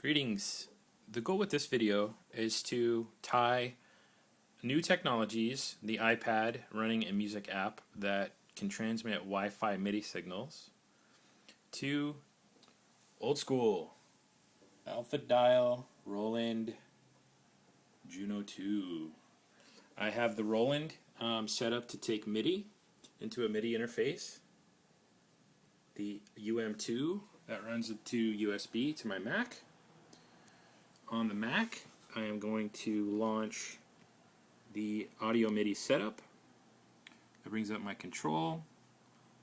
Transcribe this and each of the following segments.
Greetings. The goal with this video is to tie new technologies, the iPad running a music app that can transmit Wi-Fi Midi signals, to old school alpha dial Roland Juno 2. I have the Roland set up to take Midi into a Midi interface. The UM2 that runs to USB to my Mac. On the Mac, I am going to launch the audio Midi setup. That brings up my control.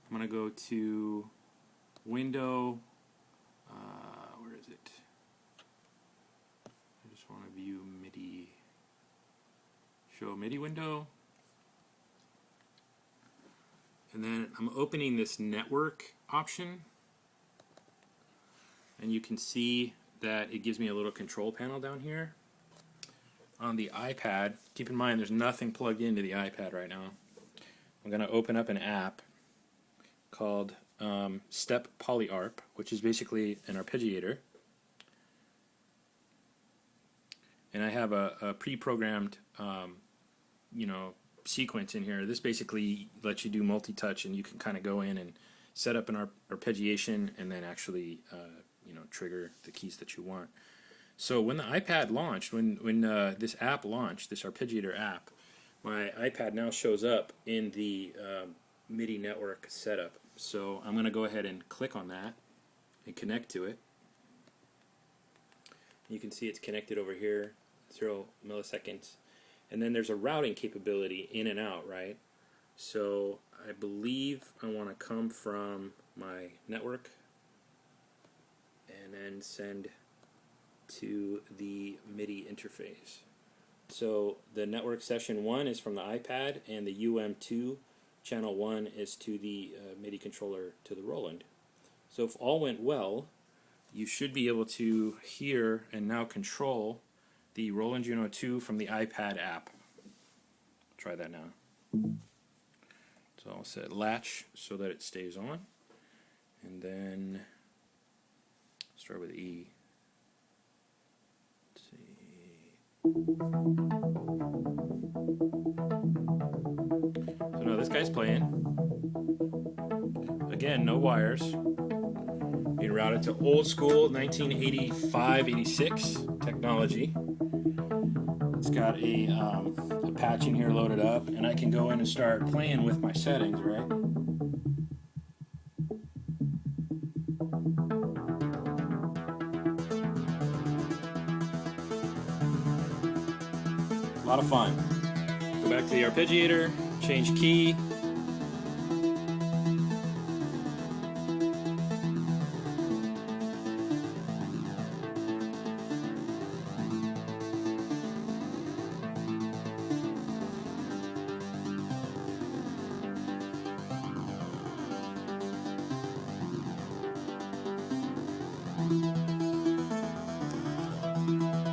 I'm going to go to Window. Where is it? I just want to view Midi. Show Midi window. And then I'm opening this network option. And you can see that it gives me a little control panel down here. On the iPad, keep in mind there's nothing plugged into the iPad right now. I'm going to open up an app called Step Polyarp, which is basically an arpeggiator. And I have a pre-programmed sequence in here. This basically lets you do multi-touch, and you can kind of go in and set up an arpeggiation and then actually trigger the keys that you want. So when the iPad launched, when this app launched, this arpeggiator app, my iPad now shows up in the Midi network setup. So I'm going to go ahead and click on that and connect to it. You can see it's connected over here, 0 milliseconds. And then there's a routing capability in and out, right? So I believe I want to come from my network and then send to the Midi interface. So the network session 1 is from the iPad, and the UM2 channel 1 is to the Midi controller to the Roland. So if all went well, you should be able to hear and now control the Roland Juno 2 from the iPad app. Try that now. So I'll set latch so that it stays on, and then start with E. Let's see. So now this guy's playing. Again, no wires. Being routed to old school 1985-86 technology. It's got a patch in here loaded up, and I can go in and start playing with my settings, right? A lot of fun. Go back to the arpeggiator, change key.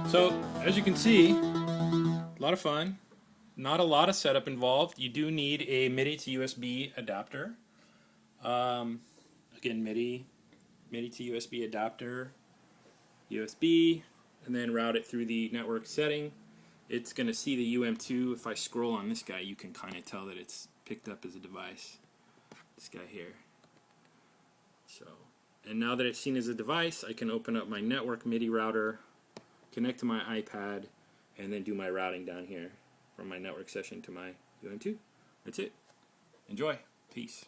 So, as you can see, a lot of fun. Not a lot of setup involved. You do need a Midi to USB adapter. Again, Midi to USB adapter, USB, and then route it through the network setting. It's going to see the UM2. If I scroll on this guy, you can kind of tell that it's picked up as a device. This guy here. So, and now that it's seen as a device, I can open up my network Midi router, connect to my iPad, and then do my routing down here from my network session to my UM2. That's it. Enjoy. Peace.